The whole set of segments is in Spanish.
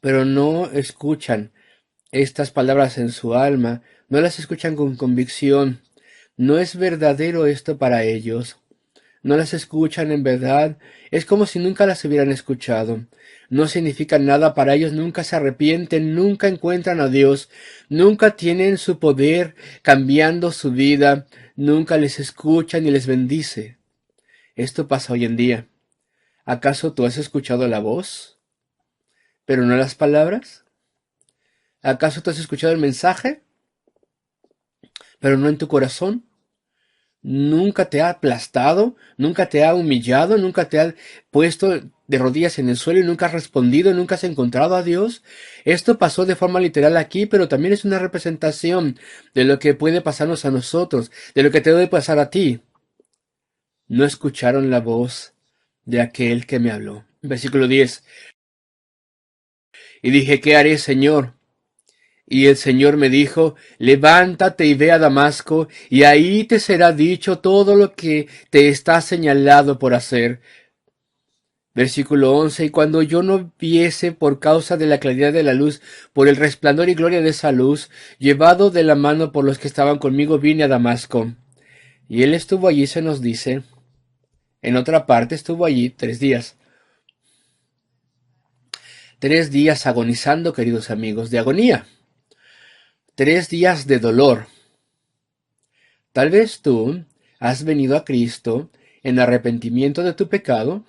pero no escuchan estas palabras en su alma, no las escuchan con convicción. No es verdadero esto para ellos. No las escuchan en verdad. Es como si nunca las hubieran escuchado. No significa nada para ellos, nunca se arrepienten, nunca encuentran a Dios, nunca tienen su poder cambiando su vida, nunca les escucha ni les bendice. Esto pasa hoy en día. ¿Acaso tú has escuchado la voz, pero no las palabras? ¿Acaso tú has escuchado el mensaje, pero no en tu corazón? ¿Nunca te ha aplastado? ¿Nunca te ha humillado? ¿Nunca te ha puesto de rodillas en el suelo y nunca has respondido? ¿Nunca has encontrado a Dios? Esto pasó de forma literal aquí, pero también es una representación de lo que puede pasarnos a nosotros, de lo que te debe pasar a ti. No escucharon la voz de aquel que me habló. Versículo 10. Y dije, ¿qué haré, Señor? Y el Señor me dijo, levántate y ve a Damasco, y ahí te será dicho todo lo que te está señalado por hacer. Versículo 11. Y cuando yo no viese por causa de la claridad de la luz, por el resplandor y gloria de esa luz, llevado de la mano por los que estaban conmigo, vine a Damasco. Y él estuvo allí, se nos dice, en otra parte estuvo allí 3 días. 3 días agonizando, queridos amigos, de agonía. 3 días de dolor. Tal vez tú has venido a Cristo en arrepentimiento de tu pecado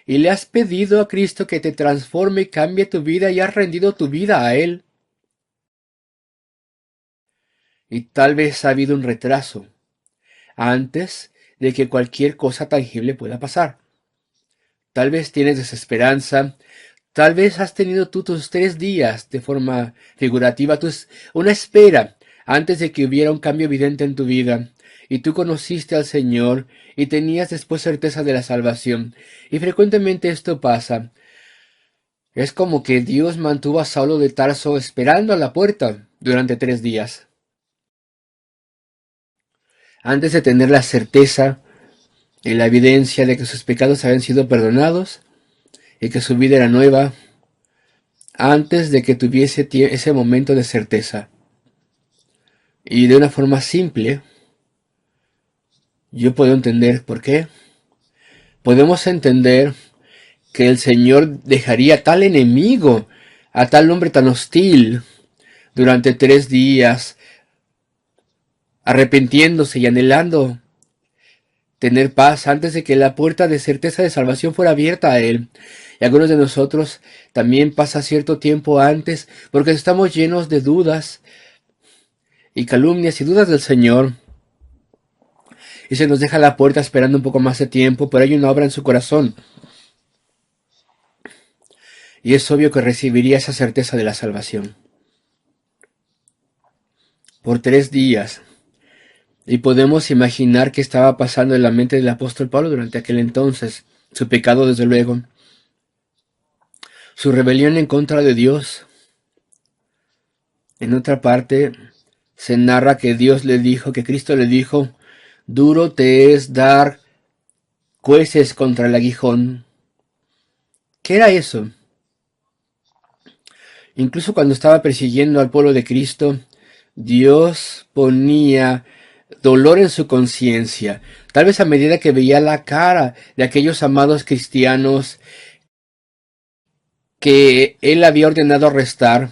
y le has pedido a Cristo que te transforme y cambie tu vida y has rendido tu vida a Él. Y tal vez ha habido un retraso antes de que cualquier cosa tangible pueda pasar. Tal vez tienes desesperanza, tal vez has tenido tú tus 3 días de forma figurativa, una espera antes de que hubiera un cambio evidente en tu vida, y tú conociste al Señor y tenías después certeza de la salvación. Y frecuentemente esto pasa. Es como que Dios mantuvo a Saulo de Tarso esperando a la puerta durante 3 días, antes de tener la certeza y la evidencia de que sus pecados habían sido perdonados y que su vida era nueva, antes de que tuviese ese momento de certeza. Y de una forma simple, yo puedo entender por qué. Podemos entender que el Señor dejaría a tal enemigo, a tal hombre tan hostil, durante 3 días, arrepintiéndose y anhelando tener paz antes de que la puerta de certeza de salvación fuera abierta a Él. Y algunos de nosotros también pasa cierto tiempo antes, porque estamos llenos de dudas y calumnias y dudas del Señor, y se nos deja la puerta esperando un poco más de tiempo, pero hay una obra en su corazón, y es obvio que recibiría esa certeza de la salvación. Por 3 días. Y podemos imaginar qué estaba pasando en la mente del apóstol Pablo durante aquel entonces. Su pecado, desde luego. Su rebelión en contra de Dios. En otra parte, se narra que Dios le dijo, que Cristo le dijo, duro te es dar cueces contra el aguijón. ¿Qué era eso? Incluso cuando estaba persiguiendo al pueblo de Cristo, Dios ponía dolor en su conciencia. Tal vez a medida que veía la cara de aquellos amados cristianos que él había ordenado arrestar,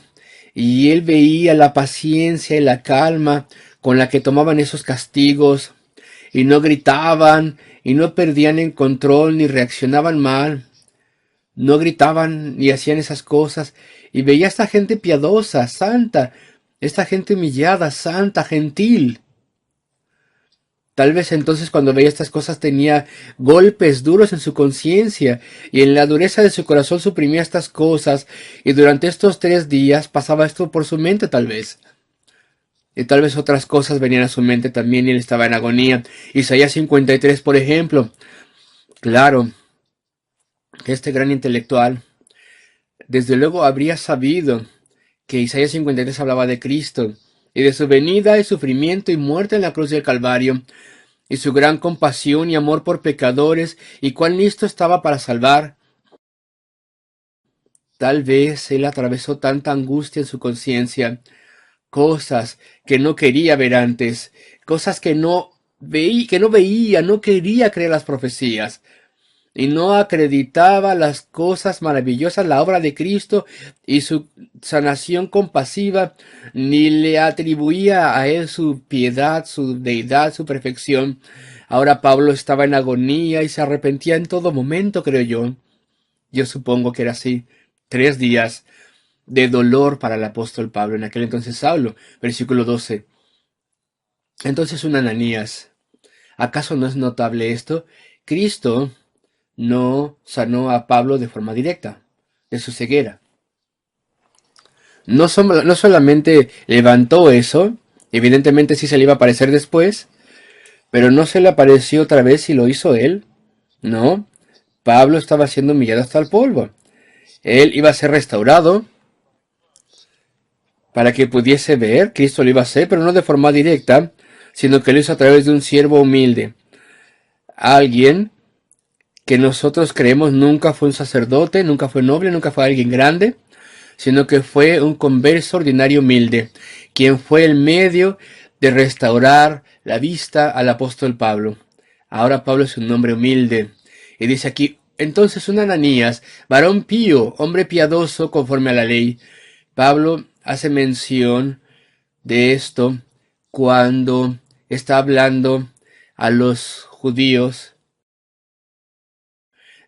y él veía la paciencia y la calma con la que tomaban esos castigos, y no gritaban, y no perdían el control, ni reaccionaban mal, no gritaban ni hacían esas cosas, y veía a esta gente piadosa, santa, esta gente humillada, santa, gentil. Tal vez entonces cuando veía estas cosas tenía golpes duros en su conciencia y en la dureza de su corazón suprimía estas cosas, y durante estos 3 días pasaba esto por su mente tal vez. Y tal vez otras cosas venían a su mente también y él estaba en agonía. Isaías 53, por ejemplo. Claro, este gran intelectual desde luego habría sabido que Isaías 53 hablaba de Cristo y de su venida y sufrimiento y muerte en la cruz del Calvario, y su gran compasión y amor por pecadores, y cuán listo estaba para salvar. Tal vez él atravesó tanta angustia en su conciencia, cosas que no quería ver antes, cosas que no veía, no quería creer las profecías, y no acreditaba las cosas maravillosas, la obra de Cristo y su sanación compasiva, ni le atribuía a él su piedad, su deidad, su perfección. Ahora Pablo estaba en agonía y se arrepentía en todo momento, creo yo. Yo supongo que era así. 3 días de dolor para el apóstol Pablo, en aquel entonces Saulo. Versículo 12. Entonces un Ananías. ¿Acaso no es notable esto? Cristo no sanó a Pablo de forma directa, de su ceguera. No solamente levantó eso, evidentemente sí se le iba a aparecer después, pero no se le apareció otra vez y lo hizo él. No, Pablo estaba siendo humillado hasta el polvo. Él iba a ser restaurado para que pudiese ver, Cristo lo iba a hacer, pero no de forma directa, sino que lo hizo a través de un siervo humilde. Alguien que nosotros creemos nunca fue un sacerdote, nunca fue noble, nunca fue alguien grande, sino que fue un converso ordinario humilde, quien fue el medio de restaurar la vista al apóstol Pablo. Ahora Pablo es un hombre humilde, y dice aquí, entonces un Ananías, varón pío, hombre piadoso conforme a la ley. Pablo hace mención de esto cuando está hablando a los judíos.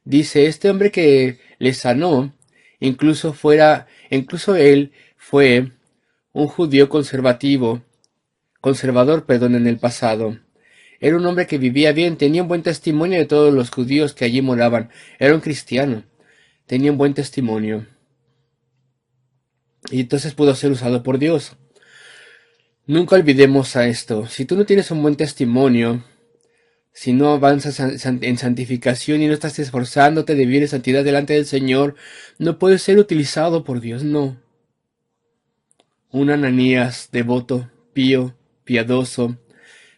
Dice, este hombre que le sanó, incluso él fue un judío conservador, perdón, en el pasado. Era un hombre que vivía bien, tenía un buen testimonio de todos los judíos que allí moraban. Era un cristiano, tenía un buen testimonio. Y entonces pudo ser usado por Dios. Nunca olvidemos a esto. Si tú no tienes un buen testimonio, si no avanzas en santificación y no estás esforzándote de vivir en santidad delante del Señor, no puedes ser utilizado por Dios, no. Un Ananías devoto, pío, piadoso,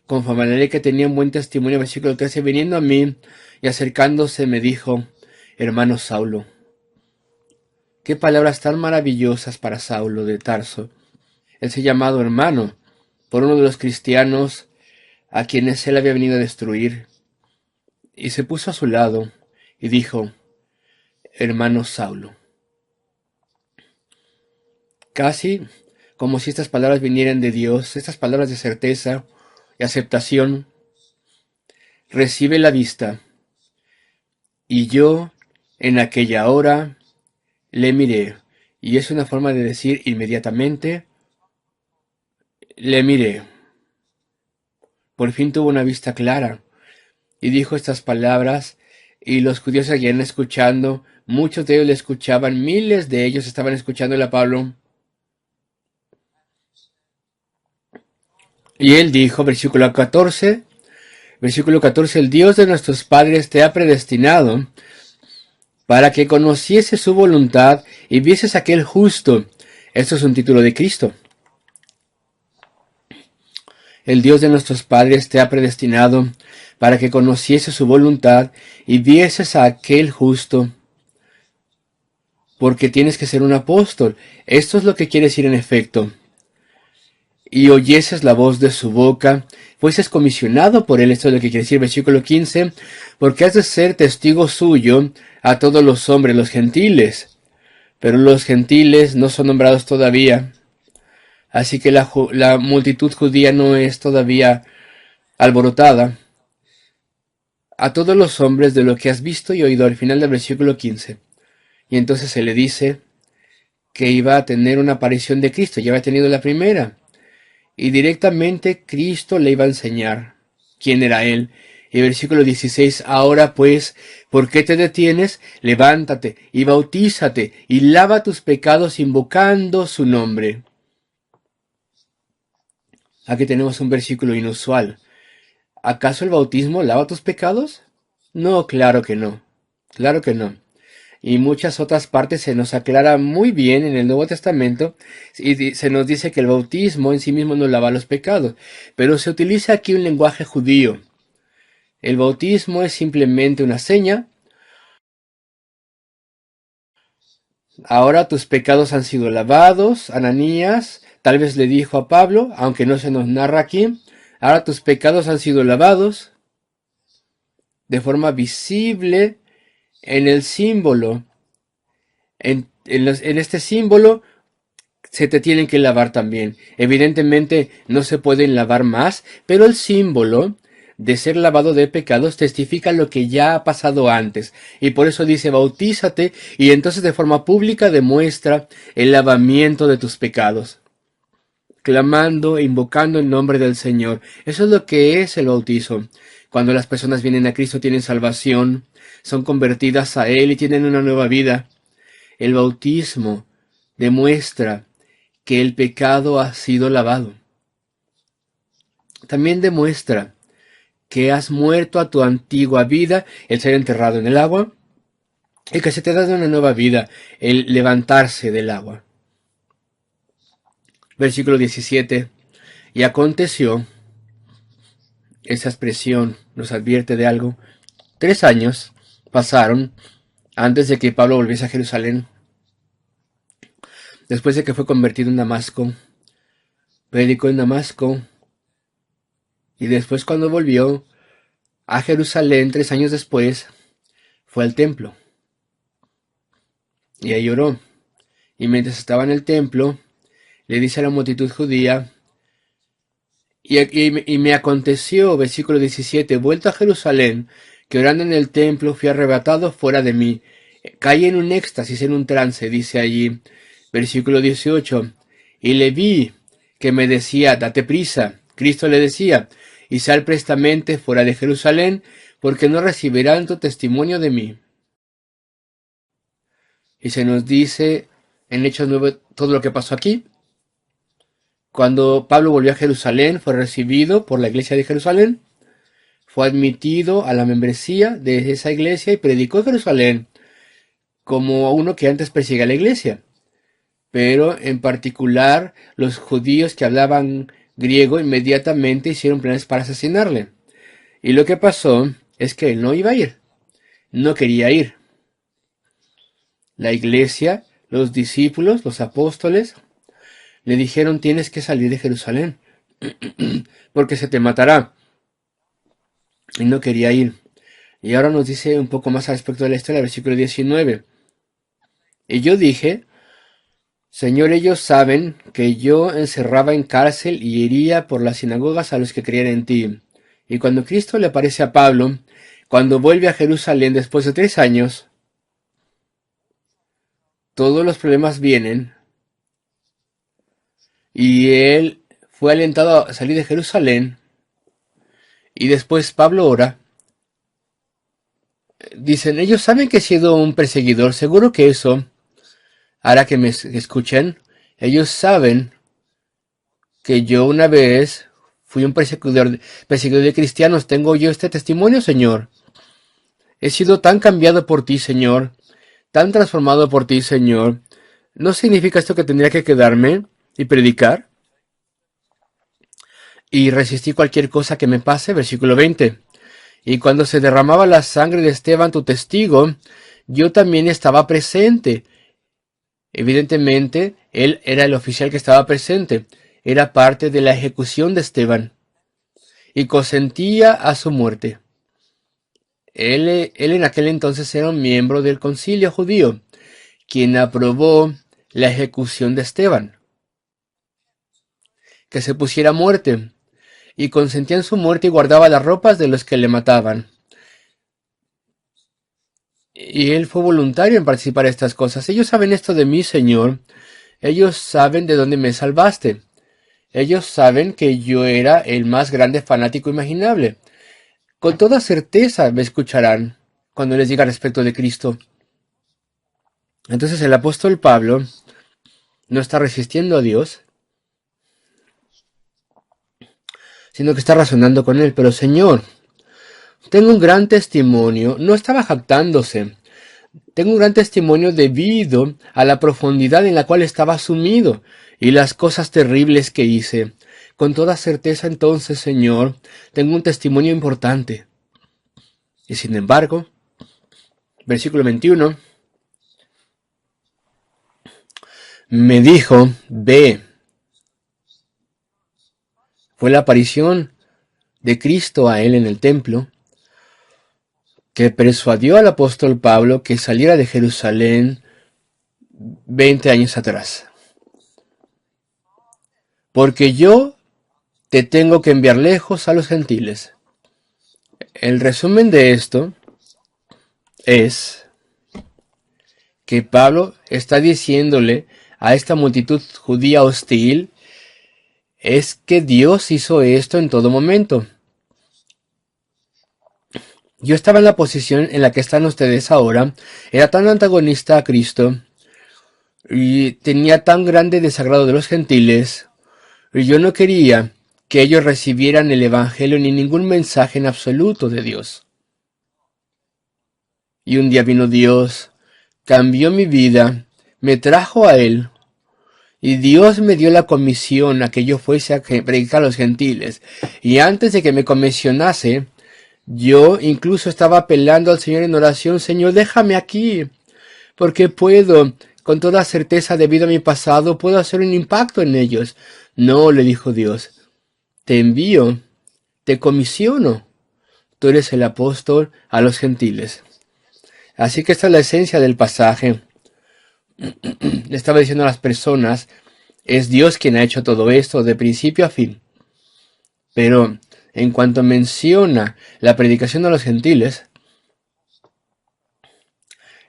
conforme a la ley que tenía un buen testimonio, versículo 13, viniendo a mí y acercándose me dijo, hermano Saulo. Qué palabras tan maravillosas para Saulo de Tarso. Él se llamado hermano por uno de los cristianos a quienes él había venido a destruir, y se puso a su lado y dijo, hermano Saulo. Casi como si estas palabras vinieran de Dios, estas palabras de certeza y aceptación. Recibe la vista, y yo en aquella hora le miré, y es una forma de decir inmediatamente, le miré. Por fin tuvo una vista clara, y dijo estas palabras, y los judíos seguían escuchando, muchos de ellos le escuchaban, miles de ellos estaban escuchándole a Pablo. Y él dijo, versículo 14, el Dios de nuestros padres te ha predestinado para que conociese su voluntad y vieses aquel justo. Esto es un título de Cristo. El Dios de nuestros padres te ha predestinado para que conociese su voluntad y vieses a aquel justo. Porque tienes que ser un apóstol. Esto es lo que quiere decir en efecto. Y oyeses la voz de su boca, fueses comisionado por él, esto es lo que quiere decir versículo 15, porque has de ser testigo suyo a todos los hombres, los gentiles, pero los gentiles no son nombrados todavía, así que la multitud judía no es todavía alborotada, a todos los hombres de lo que has visto y oído al final del versículo 15. Y entonces se le dice que iba a tener una aparición de Cristo, ya había tenido la primera, y directamente Cristo le iba a enseñar quién era Él. Y versículo 16, ahora pues, ¿por qué te detienes? Levántate y bautízate y lava tus pecados invocando su nombre. Aquí tenemos un versículo inusual. ¿Acaso el bautismo lava tus pecados? No, claro que no. Claro que no. Y muchas otras partes se nos aclara muy bien en el Nuevo Testamento y se nos dice que el bautismo en sí mismo no lava los pecados, pero se utiliza aquí un lenguaje judío. El bautismo es simplemente una seña Ahora tus pecados han sido lavados, Ananías, tal vez le dijo a Pablo, aunque no se nos narra aquí, ahora tus pecados han sido lavados de forma visible en el símbolo. En este símbolo se te tienen que lavar también. Evidentemente no se pueden lavar más, pero el símbolo de ser lavado de pecados testifica lo que ya ha pasado antes. Y por eso dice, bautízate, y entonces de forma pública demuestra el lavamiento de tus pecados, clamando e invocando el nombre del Señor. Eso es lo que es el bautizo. Cuando las personas vienen a Cristo tienen salvación, son convertidas a Él y tienen una nueva vida. El bautismo demuestra que el pecado ha sido lavado. También demuestra que has muerto a tu antigua vida, el ser enterrado en el agua, y que se te da una nueva vida, el levantarse del agua. Versículo 17. Y aconteció, esa expresión nos advierte de algo, 3 años pasaron antes de que Pablo volviese a Jerusalén, después de que fue convertido en Damasco, predicó en Damasco, y después cuando volvió a Jerusalén 3 años después, fue al templo, y ahí oró. Y mientras estaba en el templo, le dice a la multitud judía, y me aconteció, versículo 17, vuelto a Jerusalén, que orando en el templo fui arrebatado fuera de mí. Caí en un éxtasis, en un trance, dice allí, versículo 18, y le vi que me decía, date prisa. Cristo le decía, y sal prestamente fuera de Jerusalén, porque no recibirán tu testimonio de mí. Y se nos dice en Hechos 9 todo lo que pasó aquí. Cuando Pablo volvió a Jerusalén, fue recibido por la iglesia de Jerusalén, fue admitido a la membresía de esa iglesia y predicó en Jerusalén como uno que antes perseguía a la iglesia. Pero en particular los judíos que hablaban griego inmediatamente hicieron planes para asesinarle. Y lo que pasó es que él no iba a ir, no quería ir. La iglesia, los discípulos, los apóstoles, le dijeron tienes que salir de Jerusalén, porque se te matará. Y no quería ir. Y ahora nos dice un poco más al respecto de la historia, versículo 19. Y yo dije, Señor, ellos saben que yo encerraba en cárcel y hería por las sinagogas a los que creían en ti. Y cuando Cristo le aparece a Pablo, cuando vuelve a Jerusalén después de 3 años, todos los problemas vienen, y él fue alentado a salir de Jerusalén, y después Pablo ora. Dicen, ellos saben que he sido un perseguidor, seguro que eso hará que me escuchen. Ellos saben que yo una vez fui un perseguidor de cristianos. Tengo yo este testimonio, Señor. He sido tan cambiado por ti, Señor, tan transformado por ti, Señor. ¿No significa esto que tendría que quedarme y predicar? Y resistir cualquier cosa que me pase, versículo 20. Y cuando se derramaba la sangre de Esteban, tu testigo, yo también estaba presente. Evidentemente, él era el oficial que estaba presente. Era parte de la ejecución de Esteban. Y consentía a su muerte. Él en aquel entonces era un miembro del concilio judío, quien aprobó la ejecución de Esteban. Que se pusiera a muerte. Y consentía en su muerte y guardaba las ropas de los que le mataban. Y él fue voluntario en participar en estas cosas. Ellos saben esto de mí, Señor. Ellos saben de dónde me salvaste. Ellos saben que yo era el más grande fanático imaginable. Con toda certeza me escucharán cuando les diga respecto de Cristo. Entonces el apóstol Pablo no está resistiendo a Dios, sino que está razonando con él. Pero Señor, tengo un gran testimonio. No estaba jactándose. Tengo un gran testimonio debido a la profundidad en la cual estaba sumido y las cosas terribles que hice. Con toda certeza entonces, Señor, tengo un testimonio importante. Y sin embargo, versículo 21, me dijo, ve. Fue la aparición de Cristo a él en el templo que persuadió al apóstol Pablo que saliera de Jerusalén 20 años atrás. Porque yo te tengo que enviar lejos a los gentiles. El resumen de esto es que Pablo está diciéndole a esta multitud judía hostil, es que Dios hizo esto en todo momento. Yo estaba en la posición en la que están ustedes ahora, era tan antagonista a Cristo, y tenía tan grande desagrado de los gentiles, y yo no quería que ellos recibieran el Evangelio ni ningún mensaje en absoluto de Dios. Y un día vino Dios, cambió mi vida, me trajo a Él, y Dios me dio la comisión a que yo fuese a predicar a los gentiles. Y antes de que me comisionase, yo incluso estaba apelando al Señor en oración, Señor, déjame aquí, porque puedo, con toda certeza debido a mi pasado, puedo hacer un impacto en ellos. No, le dijo Dios, te envío, te comisiono, tú eres el apóstol a los gentiles. Así que esta es la esencia del pasaje. Le estaba diciendo a las personas, es Dios quien ha hecho todo esto de principio a fin. Pero en cuanto menciona la predicación a los gentiles,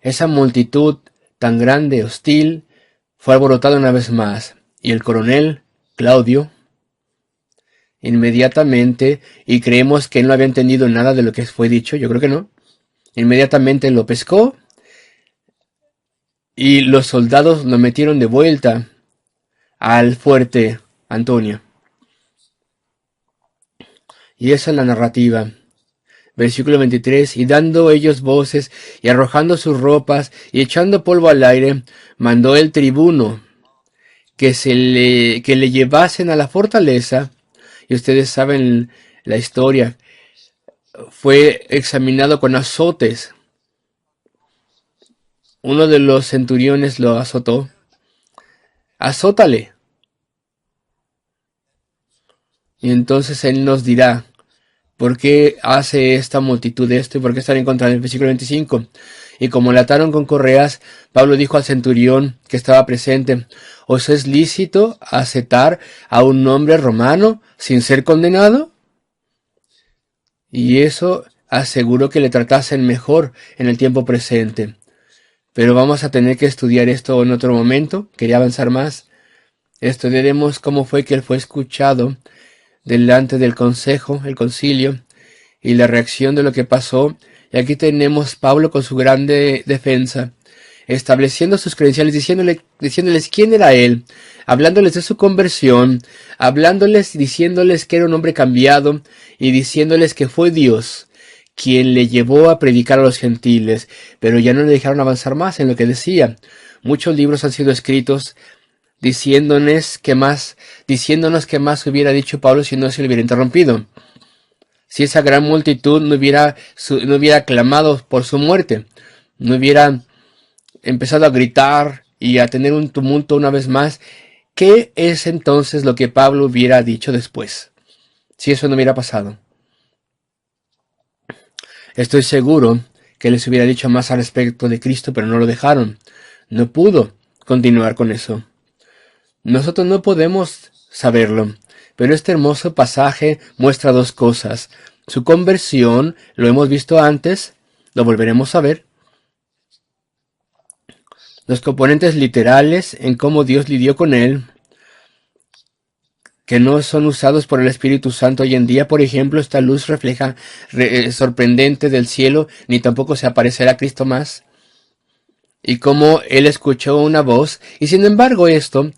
esa multitud tan grande, hostil, fue alborotada una vez más, y el coronel Claudio, inmediatamente, y creemos que él no había entendido nada de lo que fue dicho, yo creo que no, inmediatamente lo pescó, y los soldados lo metieron de vuelta al fuerte Antonio. Y esa es la narrativa. Versículo 23, y dando ellos voces, y arrojando sus ropas, y echando polvo al aire, mandó el tribuno que le llevasen a la fortaleza, y ustedes saben la historia, fue examinado con azotes. Uno de los centuriones lo azotó. Azótale. Y entonces él nos dirá, ¿por qué hace esta multitud esto y por qué están en contra del versículo 25? Y como le ataron con correas, Pablo dijo al centurión que estaba presente, ¿os es lícito azotar a un hombre romano sin ser condenado? Y eso aseguró que le tratasen mejor en el tiempo presente. Pero vamos a tener que estudiar esto en otro momento. Quería avanzar más. Estudiaremos cómo fue que él fue escuchado delante del consejo, el concilio, y la reacción de lo que pasó. Y aquí tenemos Pablo con su grande defensa, estableciendo sus credenciales, diciéndoles quién era él, hablándoles de su conversión, diciéndoles que era un hombre cambiado, y diciéndoles que fue Dios quien le llevó a predicar a los gentiles, pero ya no le dejaron avanzar más en lo que decía. Muchos libros han sido escritos diciéndonos qué más hubiera dicho Pablo si no se le hubiera interrumpido. Si esa gran multitud no hubiera clamado por su muerte, no hubiera empezado a gritar y a tener un tumulto una vez más, ¿qué es entonces lo que Pablo hubiera dicho después? Si eso no hubiera pasado. Estoy seguro que les hubiera dicho más al respecto de Cristo, pero no lo dejaron. No pudo continuar con eso. Nosotros no podemos saberlo, pero este hermoso pasaje muestra dos cosas. Su conversión, lo hemos visto antes, lo volveremos a ver. Los componentes literales en cómo Dios lidió con él, que no son usados por el Espíritu Santo hoy en día. Por ejemplo, esta luz sorprendente del cielo, ni tampoco se aparecerá Cristo más. Y cómo él escuchó una voz, y sin embargo esto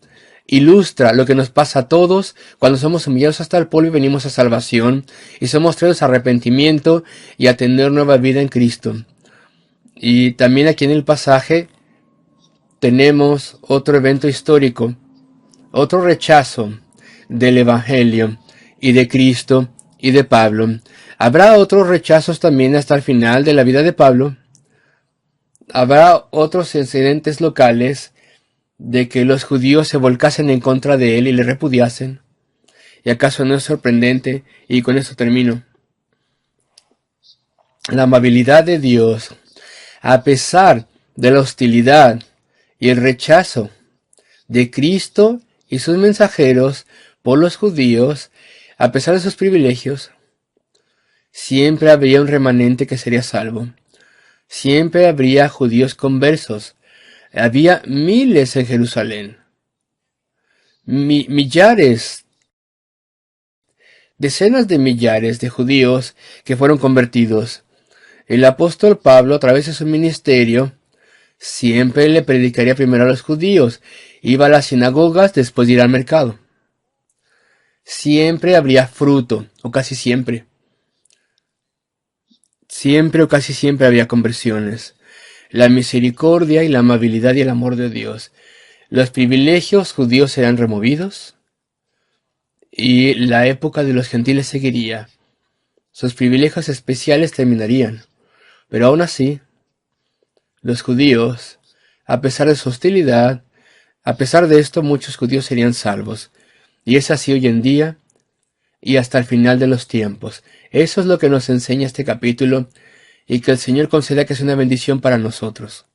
ilustra lo que nos pasa a todos cuando somos humillados hasta el polvo y venimos a salvación, y somos traídos a arrepentimiento y a tener nueva vida en Cristo. Y también aquí en el pasaje tenemos otro evento histórico, otro rechazo del Evangelio y de Cristo y de Pablo. Habrá otros rechazos también hasta el final de la vida de Pablo. Habrá otros incidentes locales de que los judíos se volcasen en contra de él y le repudiasen. ¿Y acaso no es sorprendente? Y con esto termino. La amabilidad de Dios, a pesar de la hostilidad y el rechazo de Cristo y sus mensajeros por los judíos, a pesar de sus privilegios, siempre habría un remanente que sería salvo. Siempre habría judíos conversos. Había miles en Jerusalén. Millares, decenas de millares de judíos que fueron convertidos. El apóstol Pablo, a través de su ministerio, siempre le predicaría primero a los judíos. Iba a las sinagogas después de ir al mercado. Siempre habría fruto, o casi siempre. Siempre o casi siempre había conversiones. La misericordia y la amabilidad y el amor de Dios. Los privilegios judíos serán removidos y la época de los gentiles seguiría. Sus privilegios especiales terminarían. Pero aún así, los judíos, a pesar de su hostilidad, a pesar de esto, muchos judíos serían salvos. Y es así hoy en día y hasta el final de los tiempos. Eso es lo que nos enseña este capítulo y que el Señor conceda que sea una bendición para nosotros.